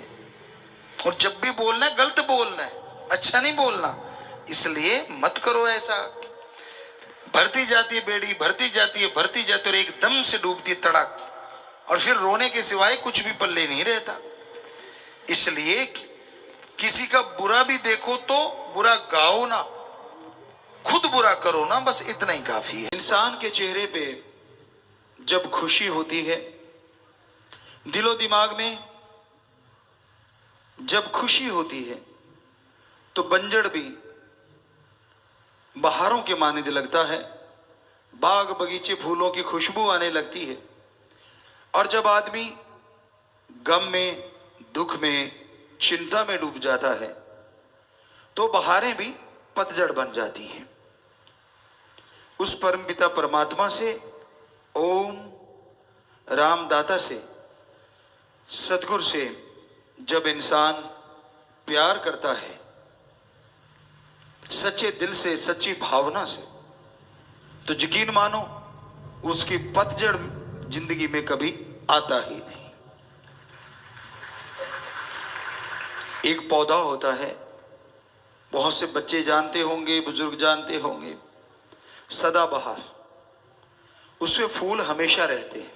और जब भी बोलना है गलत बोलना है, अच्छा नहीं बोलना। इसलिए मत करो ऐसा। भरती जाती है बेड़ी, भरती जाती है, भरती जाती है और एकदम से डूबती है तड़क, और फिर रोने के सिवाय कुछ भी पल्ले नहीं रहता। इसलिए किसी का बुरा भी देखो तो बुरा गाओ ना, खुद बुरा करो ना, बस इतना ही काफी है। इंसान के चेहरे पे जब खुशी होती है, दिलो दिमाग में जब खुशी होती है, तो बंजड़ भी बहारों के माने लगता है, बाग बगीचे फूलों की खुशबू आने लगती है। और जब आदमी गम में, दुख में, चिंता में डूब जाता है, तो बहारें भी पतझड़ बन जाती हैं। उस परमपिता परमात्मा से, ओम रामदाता से, सतगुरु से जब इंसान प्यार करता है, सच्चे दिल से, सच्ची भावना से, तो यकीन मानो उसकी पतझड़ जिंदगी में कभी आता ही नहीं। एक पौधा होता है, बहुत से बच्चे जानते होंगे, बुजुर्ग जानते होंगे, सदाबहार। उसमें फूल हमेशा रहते हैं,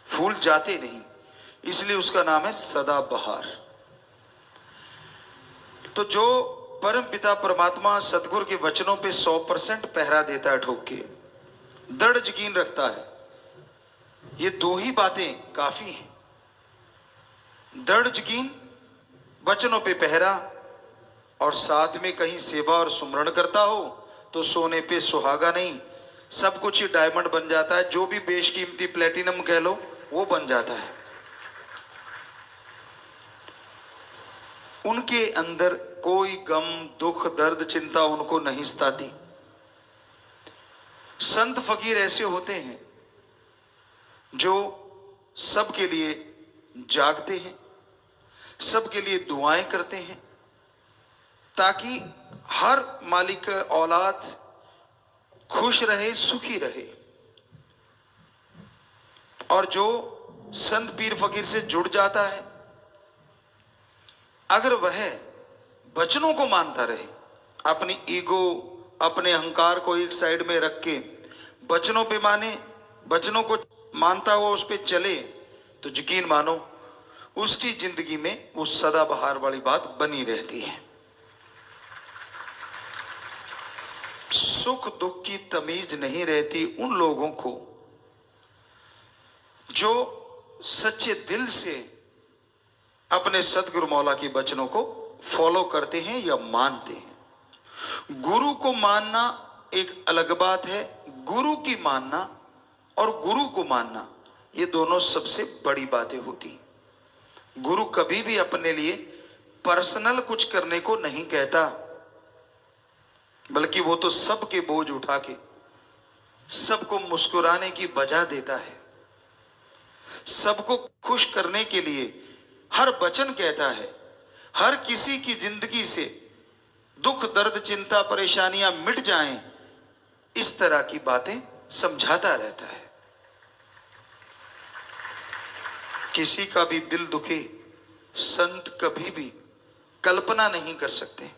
फूल जाते नहीं, इसलिए उसका नाम है सदाबहार। तो जो परम पिता परमात्मा सतगुरु के वचनों पे 100% पहरा देता है, ठोक के दृढ़ यकीन रखता है, ये दो ही बातें काफी हैं। दृढ़ यकीन, वचनों पे पहरा, और साथ में कहीं सेवा और सुमरण करता हो तो सोने पे सुहागा नहीं, सब कुछ ही डायमंड बन जाता है। जो भी बेशकीमती प्लेटिनम कह लो वो बन जाता है। उनके अंदर कोई गम, दुख, दर्द, चिंता उनको नहीं सताती। संत फकीर ऐसे होते हैं जो सबके लिए जागते हैं, सबके लिए दुआएं करते हैं, ताकि हर मालिक औलाद खुश रहे, सुखी रहे। और जो संत पीर फकीर से जुड़ जाता है, अगर वह वचनों को मानता रहे, अपनी ईगो, अपने अहंकार को एक साइड में रख के वचनों पे माने, वचनों को मानता हुआ उस पे चले, तो यकीन मानो उसकी जिंदगी में वो सदाबहार वाली बात बनी रहती है। सुख दुख की तमीज नहीं रहती उन लोगों को जो सच्चे दिल से अपने सतगुरु मौला के वचनों को फॉलो करते हैं या मानते हैं। गुरु को मानना एक अलग बात है, गुरु की मानना और गुरु को मानना, ये दोनों सबसे बड़ी बातें होती हैं। गुरु कभी भी अपने लिए पर्सनल कुछ करने को नहीं कहता, बल्कि वो तो सबके बोझ उठा के सबको मुस्कुराने की वजह देता है, सबको खुश करने के लिए हर वचन कहता है, हर किसी की जिंदगी से दुख, दर्द, चिंता, परेशानियां मिट जाएं, इस तरह की बातें समझाता रहता है। किसी का भी दिल दुखे संत कभी भी कल्पना नहीं कर सकते।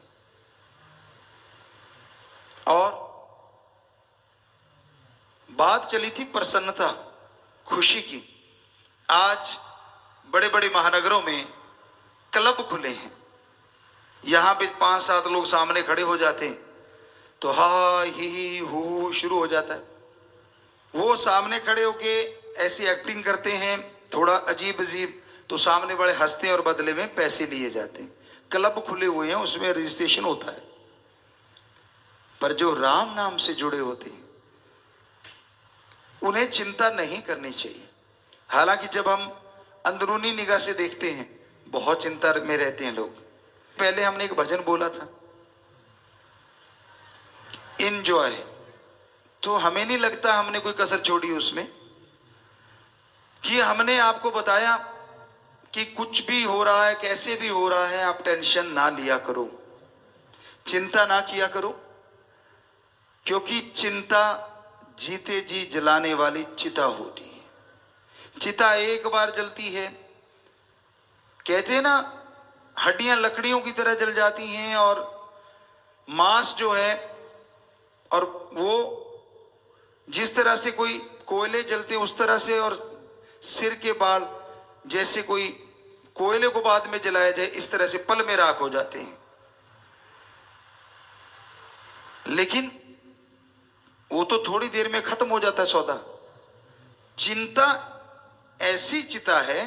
और बात चली थी प्रसन्नता, खुशी की। आज बड़े बड़े महानगरों में क्लब खुले हैं, यहां पे 5-7 लोग सामने खड़े हो जाते हैं तो हा ही हू शुरू हो जाता है। वो सामने खड़े होके ऐसी एक्टिंग करते हैं थोड़ा अजीब अजीब, तो सामने बड़े हंसते हैं और बदले में पैसे लिए जाते हैं। क्लब खुले हुए हैं, उसमें रजिस्ट्रेशन होता है। पर जो राम नाम से जुड़े होते हैं उन्हें चिंता नहीं करनी चाहिए। हालांकि जब हम अंदरूनी निगाह से देखते हैं बहुत चिंता में रहते हैं लोग। पहले हमने एक भजन बोला था इंजॉय, तो हमें नहीं लगता हमने कोई कसर छोड़ी उसमें, कि हमने आपको बताया कि कुछ भी हो रहा है, कैसे भी हो रहा है, आप टेंशन ना लिया करो, चिंता ना किया करो, क्योंकि चिंता जीते जी जलाने वाली चिता होती है। चिता एक बार जलती है, कहते हैं ना हड्डियां लकड़ियों की तरह जल जाती हैं, और मांस जो है, और वो जिस तरह से कोई कोयले जलते उस तरह से, और सिर के बाल जैसे कोई कोयले को बाद में जलाया जाए इस तरह से पल में राख हो जाते हैं। लेकिन वो तो थोड़ी देर में खत्म हो जाता है सौदा। चिंता ऐसी चिता है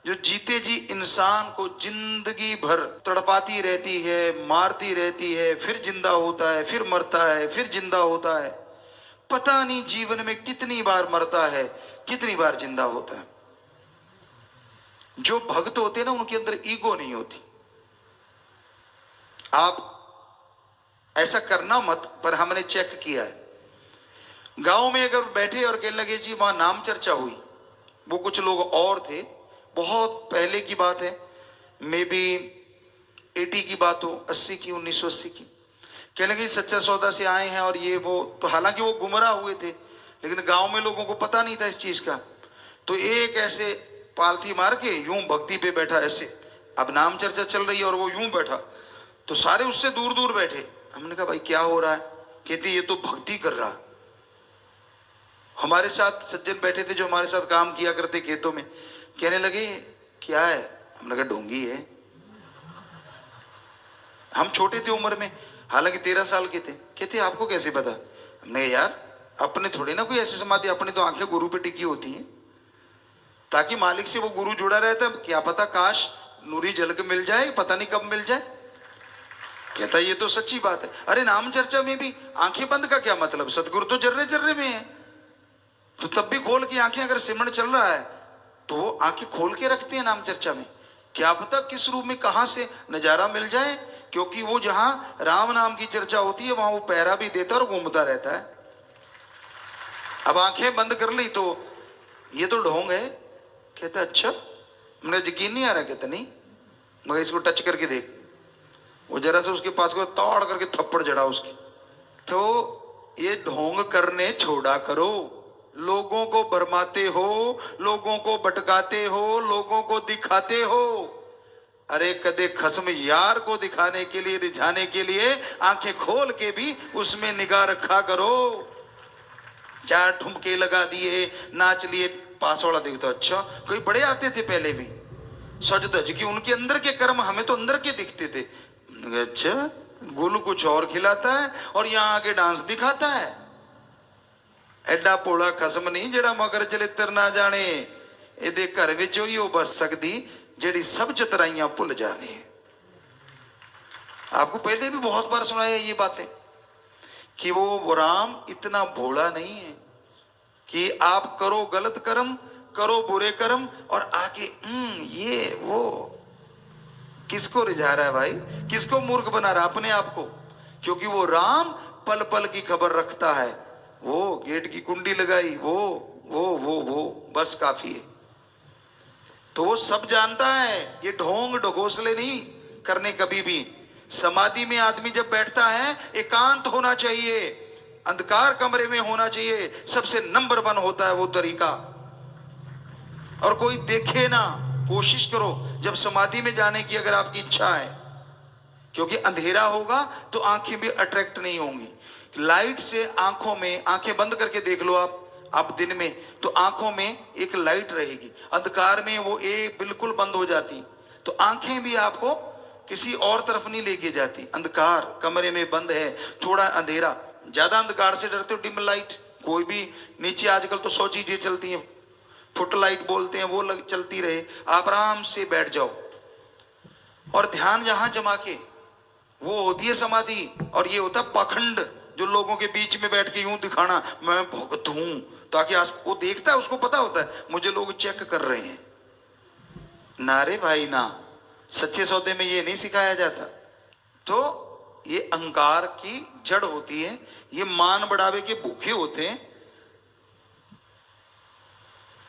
जो जीते जी इंसान को जिंदगी भर तड़पाती रहती है, मारती रहती है, फिर जिंदा होता है, फिर मरता है, फिर जिंदा होता है। पता नहीं जीवन में कितनी बार मरता है, कितनी बार जिंदा होता है। जो भक्त होते हैं ना उनके अंदर ईगो नहीं होती। आप ऐसा करना मत, पर हमने चेक किया है। गांव में अगर बैठे और कहने लगे जी वहां नाम चर्चा हुई, वो कुछ लोग और थे, बहुत पहले की बात है, मे बी 80 की बात हो, 80 की, 1980 की, कहने लगे सच्चा सौदा से आए हैं और ये वो। तो हालांकि वो गुमराह हुए थे, लेकिन गांव में लोगों को पता नहीं था इस चीज का। तो एक ऐसे पालथी मार के यूं भक्ति पे बैठा ऐसे, अब नाम चर्चा चल रही है और वो यूं बैठा, तो सारे उससे दूर दूर बैठे। हमने कहा भाई क्या हो रहा है? कहते ये तो भक्ति कर रहा। हमारे साथ सज्जन बैठे थे जो हमारे साथ काम किया करते खेतों में, कहने लगे क्या है? हमने कहा ढोंगी है। हम छोटे थे उम्र में, हालांकि 13 साल के थे। कहते आपको कैसे पता? हमने कहा यार अपने थोड़ी ना कोई ऐसी समाधि, अपनी तो आंखें गुरु पे टिकी होती हैं, ताकि मालिक से वो गुरु जुड़ा रहता है। क्या पता काश नूरी झलक मिल जाए, पता नहीं कब मिल जाए। कहता ये तो सच्ची बात है। अरे नाम चर्चा में भी आंखें बंद का क्या मतलब? सतगुरु तो जर्रे जर्रे में है, तो तब भी खोल की आंखें, अगर सिमरन चल रहा है तो वो आंखें खोल के रखते हैं नाम चर्चा में। क्या पता किस रूप में कहां से नजारा मिल जाए, क्योंकि वो जहां राम नाम की चर्चा होती है वहां वो पैरा भी देता और घूमता रहता है। अब आंखें बंद कर ली तो ये तो ढोंग है। कहता अच्छा, मुझे यकीन नहीं आ रहा। कहता नहीं, मगर इसको टच करके देख। वो जरा से उसके पास को तोड़ करके थप्पड़ जड़ा उसकी। तो ये ढोंग करने छोड़ा करो। लोगों को भरमाते हो, लोगों को भटकाते हो, लोगों को दिखाते हो। अरे कदे खस्म यार को दिखाने के लिए, रिझाने के लिए आंखें खोल के भी उसमें निगाह रखा करो। 4 ठुमके लगा दिए, नाच लिए, पास वाला देखता अच्छा कोई बड़े आते थे पहले भी, सज धज की, उनके अंदर के कर्म हमें तो अंदर के दिखते थे। अच्छा गुल कुछ और खिलाता है और यहाँ आके डांस दिखाता है। एडा भोला खसम नहीं जेड़ा मगर चलित्र ना जाने, एदे घर विच ही हो बस सकती जेड़ी सब चतराइयां भुल जावे। आपको पहले भी बहुत बार सुनाया ये बातें कि वो राम इतना भोला नहीं है कि आप करो गलत कर्म, करो बुरे कर्म और आके ये वो। किसको रिझा रहा है भाई? किसको मूर्ख बना रहा? अपने आप को। क्योंकि वो राम पल पल की खबर रखता है। वो गेट की कुंडी लगाई, वो बस काफी है। तो वो सब जानता है। ये ढोंग ढकोसले नहीं करने कभी भी। समाधि में आदमी जब बैठता है एकांत होना चाहिए, अंधकार कमरे में होना चाहिए। सबसे नंबर 1 होता है वो तरीका। और कोई देखे ना, कोशिश करो जब समाधि में जाने की अगर आपकी इच्छा है, क्योंकि अंधेरा होगा तो आंखें भी अट्रैक्ट नहीं होंगी। लाइट से आंखों में, आंखें बंद करके देख लो आप दिन में, तो आंखों में एक लाइट रहेगी। अंधकार में वो एक बिल्कुल बंद हो जाती, तो आंखें भी आपको किसी और तरफ नहीं लेके जाती। अंधकार कमरे में बंद है, थोड़ा अंधेरा, ज्यादा अंधकार से डरते हो डिम लाइट, कोई भी नीचे आजकल तो 100 चीजें चलती हैं, फुट लाइट बोलते हैं, वो चलती रहे, आप आराम से बैठ जाओ और ध्यान जहां जमा के, वो होती है समाधि। और ये होता है पाखंड, जो लोगों के बीच में बैठ के यूं दिखाना मैं भक्त हूं, ताकि वो देखता है, उसको पता होता है मुझे लोग चेक कर रहे हैं। ना रे भाई ना, सच्चे सौदे में ये नहीं सिखाया जाता। तो ये अहंकार की जड़ होती है, ये मान बढ़ावे के भूखे होते हैं।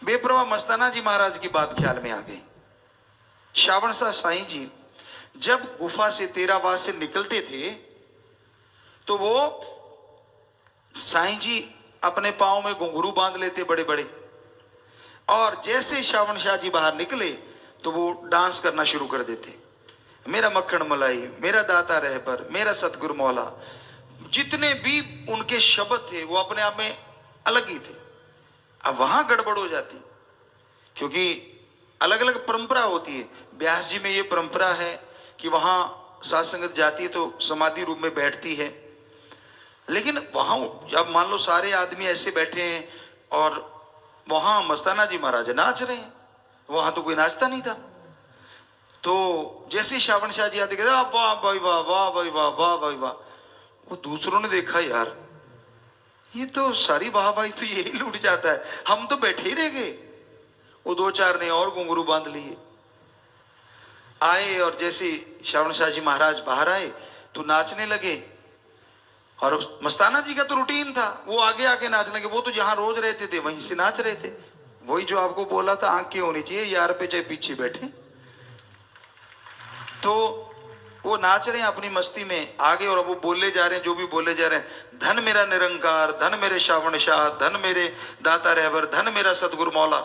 बेपरवाह मस्ताना जी महाराज की बात ख्याल में आ गई। श्रावण शाह साईं जी जब गुफा से तेरावास से निकलते थे तो वो साईं जी अपने पांव में घुंघरू बांध लेते बड़े बड़े, और जैसे श्रावण शाह जी बाहर निकले तो वो डांस करना शुरू कर देते। मेरा मक्खन मलाई, मेरा दाता रहबर, मेरा सतगुरु मौला, जितने भी उनके शब्द थे वो अपने आप में अलग ही थे। अब वहां गड़बड़ हो जाती, क्योंकि अलग अलग परंपरा होती है। व्यास जी में ये परंपरा है कि वहां साध संगत जाती है तो समाधि रूप में बैठती है, लेकिन वहां जब मान लो सारे आदमी ऐसे बैठे हैं और वहां मस्ताना जी महाराज नाच रहे हैं, वहां तो कोई नाचता नहीं था। तो जैसे श्रावण शाह जी आते कहते वाह भाई वाह, वाह भाई वाह, वाह भाई वाह, वो दूसरों ने देखा यार ये तो सारी वाह भाई तो यही लूट जाता है, हम तो बैठे ही रह गए। वो दो चार ने और घुंघरू बांध लिए, आए और जैसे श्रावण शाह जी महाराज बाहर आए तो नाचने लगे। और मस्ताना जी का तो रूटीन था, वो आगे आके नाचने लगे। वो तो जहां रोज रहते थे वहीं से नाच रहे थे। वही जो आपको बोला था, आंखें होनी चाहिए यार पे चाहे पीछे बैठे। तो वो नाच रहे हैं अपनी मस्ती में आगे, और अब वो बोले जा रहे हैं जो भी बोले जा रहे हैं, धन मेरा निरंकार, धन मेरे श्रावण शाह, धन मेरे दाता रहबर, धन मेरा सतगुरु मौला।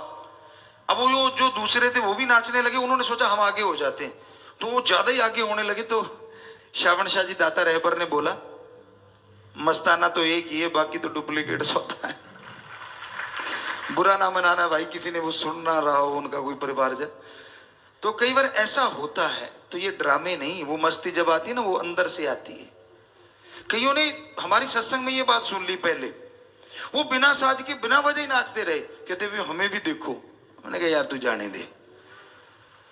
अब वो जो दूसरे थे वो भी नाचने लगे, उन्होंने सोचा हम आगे हो जाते हैं, तो वो ज्यादा ही आगे होने लगे। तो श्रावण शाह जी दाता रहबर ने बोला, मस्ताना तो एक ही है, बाकी तो डुप्लीकेट होता है। बुरा ना मनाना भाई, किसी ने वो सुन ना रहा हो उनका कोई परिवारजन। तो कई बार ऐसा होता है, तो ये ड्रामे नहीं, वो मस्ती जब आती है ना वो अंदर से आती है। कईयों ने हमारी सत्संग में ये बात सुन ली पहले, वो बिना साज के बिना वजह ही नाचते रहे, कहते भी हमें भी देखो। मैंने कहा यार तू जाने दे,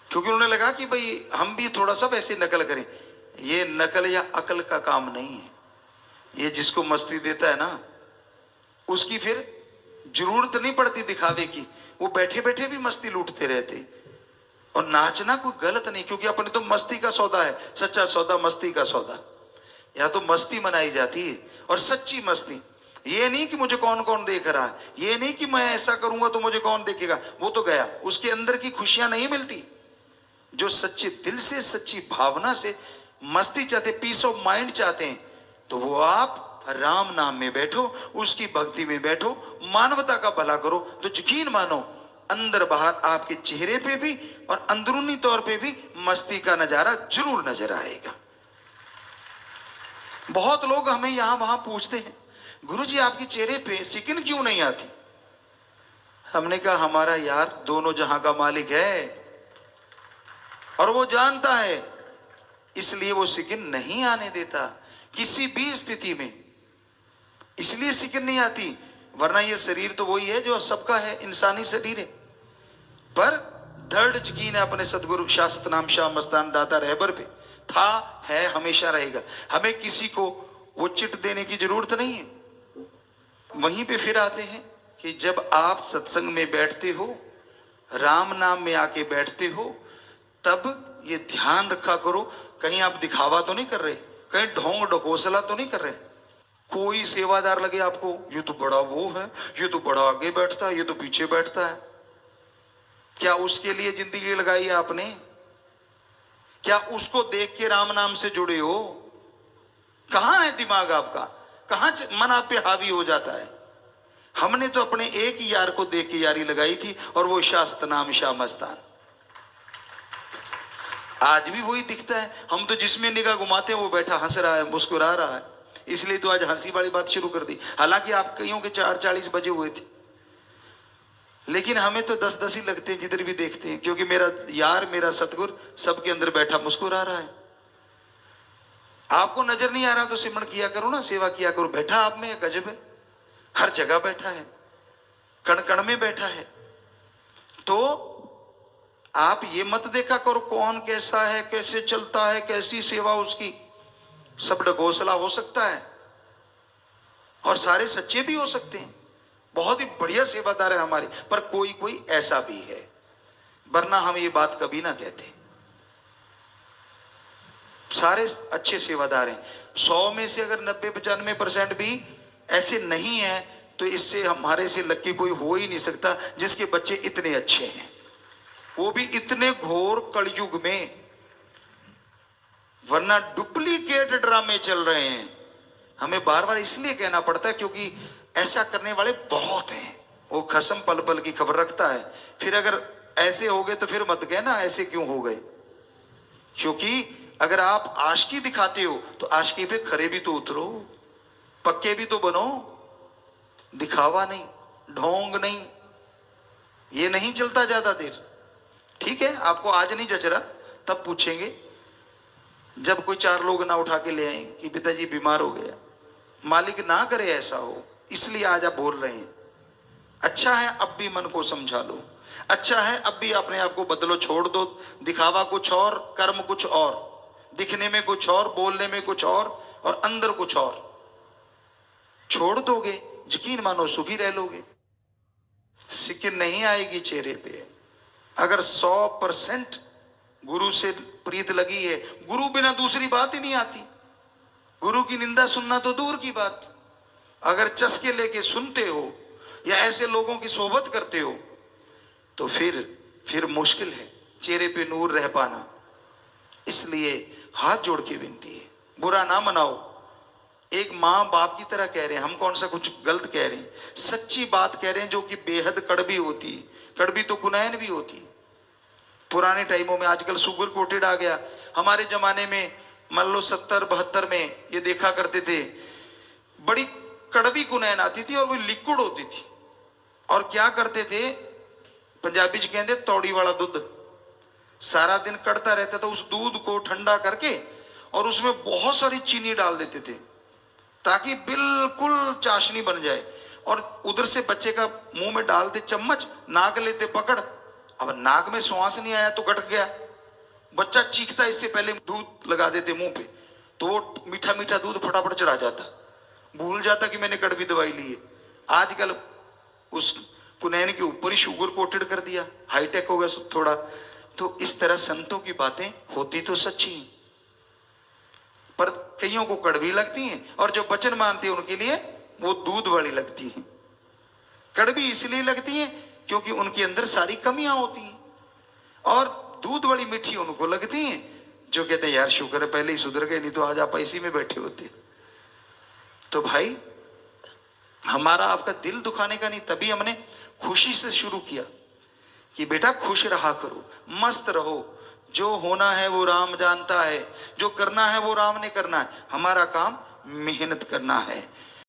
क्योंकि उन्हें लगा कि भाई हम भी थोड़ा सा वैसे नकल करें। ये नकल या अकल का काम नहीं है, ये जिसको मस्ती देता है ना उसकी फिर जरूरत नहीं पड़ती दिखावे की, वो बैठे बैठे भी मस्ती लूटते रहते। और नाचना कोई गलत नहीं, क्योंकि अपने तो मस्ती का सौदा है, सच्चा सौदा मस्ती का सौदा। या तो मस्ती मनाई जाती है, और सच्ची मस्ती, ये नहीं कि मुझे कौन कौन देख रहा है, ये नहीं कि मैं ऐसा करूंगा तो मुझे कौन देखेगा, वो तो गया, उसके अंदर की खुशियां नहीं मिलती। जो सच्चे दिल से सच्ची भावना से मस्ती चाहते, पीस ऑफ माइंड चाहते हैं, तो वो आप राम नाम में बैठो, उसकी भक्ति में बैठो, मानवता का भला करो, तो यकीन मानो अंदर बाहर आपके चेहरे पे भी और अंदरूनी तौर पे भी मस्ती का नजारा जरूर नजर आएगा। बहुत लोग हमें यहां वहां पूछते हैं, गुरुजी आपके चेहरे पे सिकिन क्यों नहीं आती? हमने कहा हमारा यार दोनों जहां का मालिक है और वो जानता है, इसलिए वो सिकिन नहीं आने देता किसी भी स्थिति में, इसलिए सिकिन नहीं आती। वरना ये शरीर तो वही है जो सबका है, इंसानी शरीर है, पर दृढ़ यकीन है अपने सदगुरु शास्त्र नाम शाह मस्तान दाता रहबर पे, था, है, हमेशा रहेगा। हमें किसी को वो चिट देने की जरूरत नहीं है। वहीं पे फिर आते हैं कि जब आप सत्संग में बैठते हो, राम नाम में आके बैठते हो, तब ये ध्यान रखा करो कहीं आप दिखावा तो नहीं कर रहे, कहीं ढोंग ढकोसला तो नहीं कर रहे। कोई सेवादार लगे आपको, ये तो बड़ा वो है, ये तो बड़ा आगे बैठता है, ये तो पीछे बैठता है। क्या उसके लिए जिंदगी लगाई है आपने? क्या उसको देख के राम नाम से जुड़े हो? कहां है दिमाग आपका? कहां मन आप पे हावी हो जाता है? हमने तो अपने एक ही यार को देख के यारी लगाई थी, और वो शास्त्र नाम शाह मस्तान। आज भी वही दिखता है। हम तो जिसमें निगाह घुमाते हैं वो बैठा हंस रहा है, मुस्कुरा रहा है, इसलिए तो आज हंसी वाली बात शुरू कर दी। हालांकि आप कईयों के 4:40 बजे हुए थे, लेकिन हमें तो 10-10 ही लगते हैं जिधर भी देखते हैं, क्योंकि मेरा यार मेरा सतगुरु सबके अंदर बैठा मुस्कुरा रहा है। आपको नजर नहीं आ रहा तो सिमरण किया करो ना, सेवा किया करो, बैठा आप में गजब है। हर जगह बैठा है, कण कण में बैठा है। तो आप ये मत देखा करो कौन कैसा है, कैसे चलता है, कैसी सेवा उसकी। सब ढकोसला हो सकता है और सारे सच्चे भी हो सकते हैं, बहुत ही बढ़िया सेवादार है हमारे, पर कोई कोई ऐसा भी है, वरना हम ये बात कभी ना कहते। सारे अच्छे सेवादार हैं। 100 में से अगर 90-95% भी ऐसे नहीं है, तो इससे हमारे से लक्की कोई हो ही नहीं सकता जिसके बच्चे इतने अच्छे हैं, वो भी इतने घोर कलयुग में। वरना डुप्लीकेट ड्रामे चल रहे हैं। हमें बार बार इसलिए कहना पड़ता है क्योंकि ऐसा करने वाले बहुत हैं। वो खसम पल पल की खबर रखता है। फिर अगर ऐसे हो गए तो फिर मत कहना ऐसे क्यों हो गए, क्योंकि अगर आप आशिकी दिखाते हो तो आशिकी पे खरे भी तो उतरो, पक्के भी तो बनो। दिखावा नहीं, ढोंग नहीं, ये नहीं चलता ज्यादा देर। ठीक है, आपको आज नहीं जच रहा, तब पूछेंगे जब कोई 4 लोग ना उठा के ले आए कि पिताजी बीमार हो गया। मालिक ना करे ऐसा हो, इसलिए आज आप बोल रहे हैं। अच्छा है अब भी मन को समझा लो, अच्छा है अब भी अपने आप को बदलो, छोड़ दो दिखावा कुछ और, कर्म कुछ और, दिखने में कुछ और, बोलने में कुछ और अंदर कुछ और। छोड़ दोगे, यकीन मानो सुखी रह लोगे, सिक्किन नहीं आएगी चेहरे पे। अगर 100% गुरु से प्रीत लगी है, गुरु बिना दूसरी बात ही नहीं आती। गुरु की निंदा सुनना तो दूर की बात, अगर चस्के लेके सुनते हो या ऐसे लोगों की सोबत करते हो तो फिर मुश्किल है चेहरे पे नूर रह पाना। इसलिए हाथ जोड़ के विनती है, बुरा ना मनाओ। एक माँ बाप की तरह कह रहे हैं, हम कौन सा कुछ गलत कह रहे हैं, सच्ची बात कह रहे हैं जो कि बेहद कड़वी होती है। कड़वी तो कुनैन भी होती है। पुराने टाइमों में, आजकल सुगर कोटेड आ गया, हमारे जमाने में मान लो 70-72 में ये देखा करते थे, बड़ी कड़वी कुनैन आती थी और वो लिक्विड होती थी। और क्या करते थे, पंजाबी च कहते तौड़ी वाला दूध, सारा दिन कड़ता रहता था। उस दूध को ठंडा करके और उसमें बहुत सारी चीनी डाल देते थे ताकि बिल्कुल चाशनी बन जाए, और उधर से बच्चे का मुंह में डालते चम्मच, नाक लेते पकड़। अब नाक में श्वास नहीं आया तो गट गया, बच्चा चीखता, इससे पहले दूध लगा देते मुंह पे, तो वो मीठा मीठा दूध फटाफट चढ़ा जाता, भूल जाता कि मैंने कड़वी दवाई ली है। आजकल उस कुनैन के ऊपर ही शुगर कोटेड कर दिया, हाईटेक हो गया थोड़ा। तो इस तरह संतों की बातें होती तो सच्ची, पर कईयों को कड़वी लगती हैं, और जो वचन मानते हैं उनके लिए वो दूध वाली लगती हैं। कड़वी इसलिए लगती हैं क्योंकि उनके अंदर सारी कमियां होती हैं, और दूध वाली मीठी उनको लगती हैं जो कहते हैं यार शुक्र है पहले ही सुधर गए, नहीं तो आज आप इसी में बैठे होते। तो भाई हमारा आपका दिल दुखाने का नहीं, तभी हमने खुशी से शुरू किया कि बेटा खुश रहा करो, मस्त रहो। जो होना है वो राम जानता है, जो करना है वो राम ने करना है। हमारा काम मेहनत करना है,